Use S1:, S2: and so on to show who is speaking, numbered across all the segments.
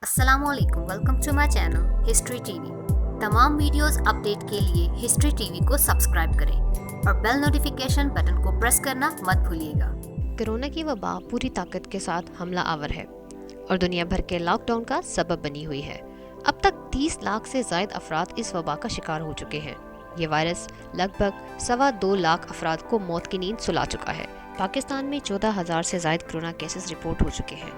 S1: अस्सलाम वालेकुम, welcome to my channel History TV. तमाम वीडियोस अपडेट के लिए हिस्ट्री टीवी को सब्सक्राइब करें और बेल नोटिफिकेशन बटन को प्रेस करना मत भूलिएगा।
S2: कोरोना की वबा पूरी ताकत के साथ हमला आवर है और दुनिया भर के लॉकडाउन का सबब बनी हुई है। अब तक 30 लाख से ज़ायद अफराद इस वबा का शिकार हो चुके हैं। ये वायरस लगभग 2.25 लाख अफराद को मौत की नींद सुला चुका है। पाकिस्तान में 14,000 से ज़ायद कोरोना केसेस रिपोर्ट हो चुके हैं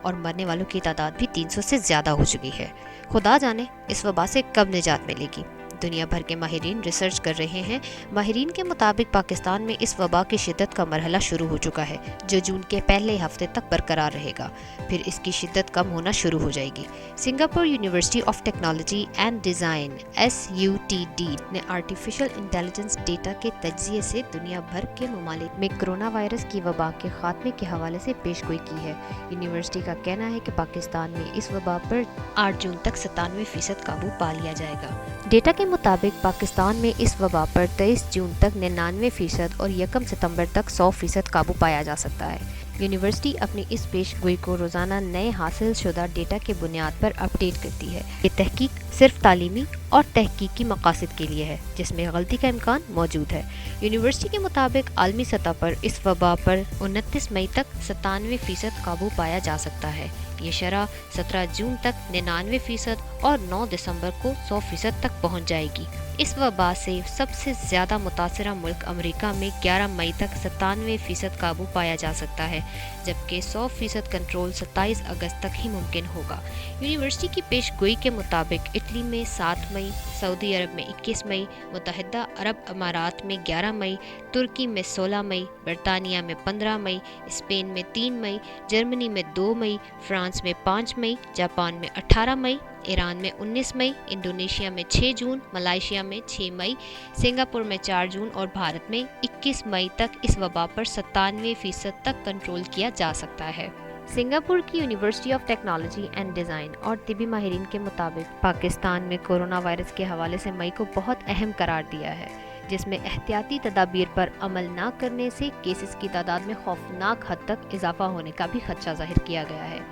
S2: और मरने वालों की तादाद भी 300 से ज़्यादा हो चुकी है। खुदा जाने इस वबा से कब निजात मिलेगी। दुनिया भर के माहिरीन रिसर्च कर रहे हैं। माहिरीन के मुताबिक पाकिस्तान में इस वबा की शिद्दत का मरहला शुरू हो चुका है, जो जून के पहले हफ्ते तक बरकरार रहेगा। फिर इसकी शिद्दत कम होना शुरू हो जाएगी। Singapore university of technology and design SUTD ने आर्टिफिशियल इंटेलिजेंस डेटा के तज्जिए से दुनिया भर के ममालिक में कोरोना वायरस की वबा के खात्मे के हवाले से पेशगोई की है। यूनिवर्सिटी का कहना है कि पाकिस्तान में इस वबा पर 8 जून तक 97% काबू पा लिया जाएगा। डेटा के मुताबिक पाकिस्तान में इस वबा पर 23 जून तक 99% और 1 सितंबर तक 100% काबू पाया जा सकता है। यूनिवर्सिटी अपनी इस पेशगोई को रोज़ाना नए हासिल शुदा डेटा के बुनियाद पर अपडेट करती है। ये तहकीक सिर्फ तालीमी और तहकीकी मकासद के लिए है, जिसमें गलती का इम्कान मौजूद है। यूनिवर्सिटी के मुताबिक आलमी सतह पर इस वबा पर 29 मई तक 97% काबू पाया जा सकता है। ये शरह 17 जून तक 99% और 9 दिसंबर को 100% तक पहुंच जाएगी। इस वबा से सबसे ज़्यादा मुतासरा मुल्क अमेरिका में 11 मई तक 97% काबू पाया जा सकता है, जबकि 100% कंट्रोल 27 अगस्त तक ही मुमकिन होगा। यूनिवर्सिटी की पेशगोई के मुताबिक इटली में 7 मई, सऊदी अरब में 21 मई, मुत्तहिदा अरब अमारात में 11 मई, तुर्की में 16 मई, बरतानिया में 15 मई, स्पेन में 3 मई, जर्मनी में 2 मई, फ्रांस में 5 मई, जापान में 18 मई, ईरान में 19 मई, इंडोनेशिया में 6 जून, मलेशिया में 6 मई, सिंगापुर में 4 जून और भारत में 21 मई तक इस वबा पर 97% तक कंट्रोल किया जा सकता है। सिंगापुर की university of technology and design और तिबी माहिरीन के मुताबिक पाकिस्तान में कोरोना वायरस के हवाले से मई को बहुत अहम करार दिया है, जिसमें एहतियाती तदाबीर पर अमल न करने से केसेस की तादाद में खौफनाक हद तक इजाफा होने का भी खदशा जाहिर किया गया है।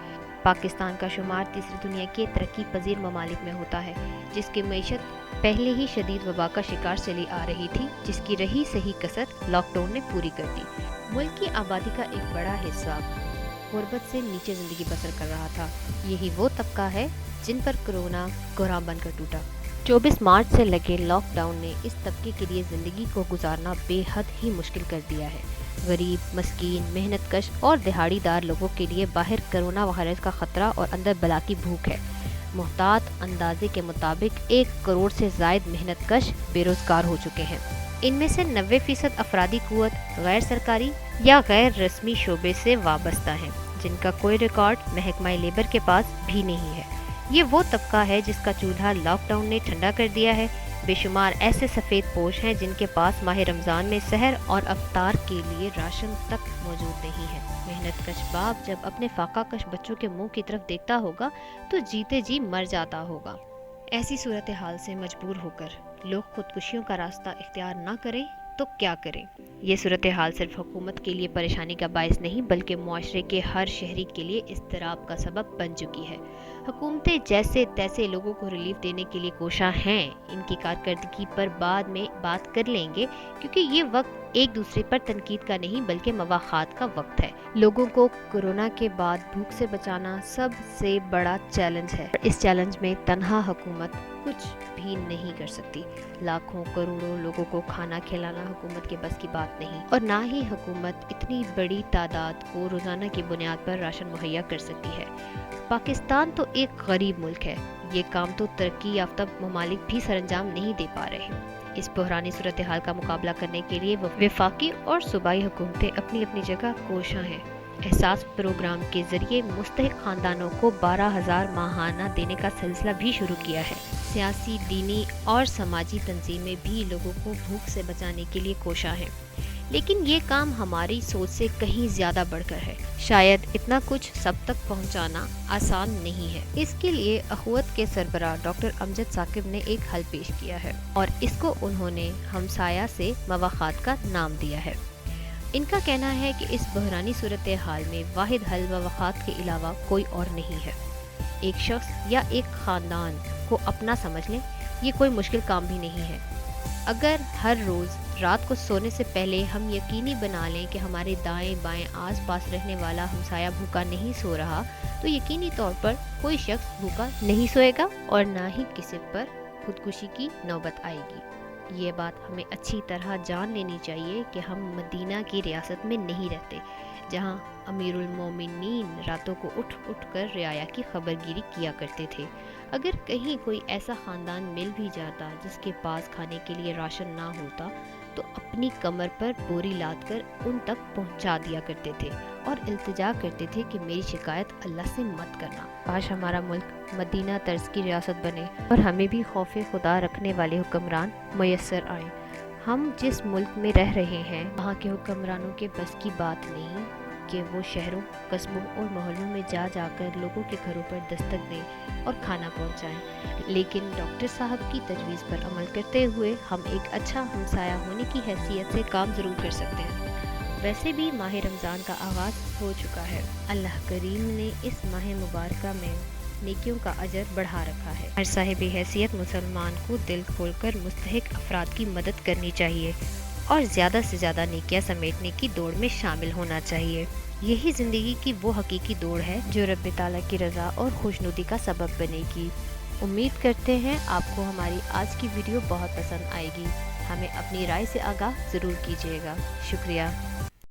S2: पाकिस्तान का शुमार तीसरी दुनिया के तरक्की पजीर ममालिक में होता है, जिसकी मईशत पहले ही शदीद वबा का शिकार चली आ रही थी, जिसकी रही सही कसर लॉकडाउन ने पूरी कर दी। मुल्क की आबादी का एक बड़ा हिस्सा गुर्बत से नीचे ज़िंदगी बसर कर रहा था। यही वो तबका है जिन पर कोरोना कोहराम बनकर टूटा। 24 मार्च से लगे लॉकडाउन ने इस तबके के लिए ज़िंदगी को गुजारना बेहद ही मुश्किल कर दिया है। गरीब, मस्कीन, मेहनतकश और दिहाड़ीदार लोगों के लिए बाहर कोरोना वायरस का खतरा और अंदर बला की भूख है। मुहतात अंदाजे के मुताबिक 1 करोड़ से ज़ायद मेहनतकश बेरोज़गार हो चुके हैं। इनमें से 90% अफरादी कुव्वत गैर सरकारी या गैर रस्मी शोबे से वाबस्ता हैं, जिनका कोई रिकॉर्ड महकमा लेबर के पास भी नहीं है। ये वो तबका है जिसका चूल्हा लॉकडाउन ने ठंडा कर दिया है। बेशुमार ऐसे सफ़ेद पोश हैं जिनके पास माह रमज़ान में सहर और अफ्तार के लिए राशन तक मौजूद नहीं है। मेहनतकश बाप जब अपने फाकाकश बच्चों के मुंह की तरफ देखता होगा तो जीते जी मर जाता होगा। ऐसी सूरत हाल से मजबूर होकर लोग खुदकुशियों का रास्ता इख्तियार ना करें तो क्या करें। ये सूरत हाल सिर्फ हुकूमत के लिए परेशानी का बायस नहीं, बल्कि मुआशरे के हर शहरी के लिए इज़्तिराब का सबब बन चुकी है। हुकूमतें जैसे तैसे लोगों को रिलीफ देने के लिए कोशा हैं। इनकी कारकर्दगी पर बाद में बात कर लेंगे, क्योंकि ये वक्त एक दूसरे पर तनकीद का नहीं बल्कि मवाखात का वक्त है। लोगों को कोरोना के बाद भूख से बचाना सबसे बड़ा चैलेंज है। इस चैलेंज में तन्हा हुकूमत कुछ भी नहीं कर सकती। लाखों करोड़ों लोगों को खाना खिलाना हुकूमत के बस की बात नहीं, और ना ही हुकूमत इतनी बड़ी तादाद को रोज़ाना की बुनियाद पर राशन मुहैया कर सकती है। पाकिस्तान तो एक गरीब मुल्क है। ये काम तो तरक्की याफ्ता ममालिक भी सरंजाम नहीं दे पा रहे। इस बहरानी सूरत हाल का मुकाबला करने के लिए वफाकी और सूबाई हुकूमतें अपनी अपनी जगह कोशा हैं। एहसास प्रोग्राम के जरिए मुस्तहिक खानदानों को 12,000 माहाना देने का सिलसिला भी शुरू किया है। सियासी, दीनी और समाजी तंजीमें भी लोगों को भूख से बचाने के लिए कोशा हैं, लेकिन ये काम हमारी सोच से कहीं ज़्यादा बढ़कर है। शायद इतना कुछ सब तक पहुंचाना आसान नहीं है। इसके लिए अखुवत के सरबराह डॉक्टर अमजद साकिब ने एक हल पेश किया है और इसको उन्होंने हमसाया से मवाखात का नाम दिया है। इनका कहना है कि इस बहरानी सूरत हाल में वाहिद हल मवाखात के अलावा कोई और नहीं है। ایک شخص یا ایک خاندان کو اپنا سمجھ لیں، یہ کوئی مشکل کام بھی نہیں ہے۔ اگر ہر روز رات کو سونے سے پہلے ہم یقینی بنا لیں کہ ہمارے دائیں بائیں آس پاس رہنے والا ہمسایہ بھوکا نہیں سو رہا، تو یقینی طور پر کوئی شخص بھوکا نہیں سوئے گا اور نہ ہی کسی پر خودکشی کی نوبت آئے گی۔ یہ بات ہمیں اچھی طرح جان لینی چاہیے کہ ہم مدینہ کی ریاست میں نہیں رہتے، جہاں امیر المومنین راتوں کو اٹھ اٹھ کر رعایا کی خبر گیری کیا کرتے تھے۔ اگر کہیں کوئی ایسا خاندان مل بھی جاتا جس کے پاس کھانے کے لیے راشن نہ ہوتا، تو اپنی کمر پر بوری لاد کر ان تک پہنچا دیا کرتے تھے اور التجا کرتے تھے کہ میری شکایت اللہ سے مت کرنا۔ کاش ہمارا ملک مدینہ طرز کی ریاست بنے اور ہمیں بھی خوف خدا رکھنے والے حکمران میسر آئیں۔ ہم جس ملک میں رہ رہے ہیں وہاں کے حکمرانوں کے بس کی بات نہیں کہ وہ شہروں، قصبوں اور محلوں میں جا جا کر لوگوں کے گھروں پر دستک دیں اور کھانا پہنچائیں، لیکن ڈاکٹر صاحب کی تجویز پر عمل کرتے ہوئے ہم ایک اچھا ہمسایہ ہونے کی حیثیت سے کام ضرور کر سکتے ہیں۔ ویسے بھی ماہ رمضان کا آغاز ہو چکا ہے۔ اللہ کریم نے اس ماہ مبارکہ میں نیکیوں کا اجر بڑھا رکھا ہے۔ ہر صاحب حیثیت مسلمان کو دل کھول کر مستحق افراد کی مدد کرنی چاہیے اور زیادہ سے زیادہ نیکیاں سمیٹنے کی دوڑ میں شامل ہونا چاہیے۔ یہی زندگی کی وہ حقیقی دوڑ ہے جو رب تعالیٰ کی رضا اور خوشنودی کا سبب بنے گی۔ امید کرتے ہیں آپ کو ہماری آج کی ویڈیو بہت پسند آئے گی۔ ہمیں اپنی رائے سے آگاہ ضرور کیجیے گا۔ شکریہ۔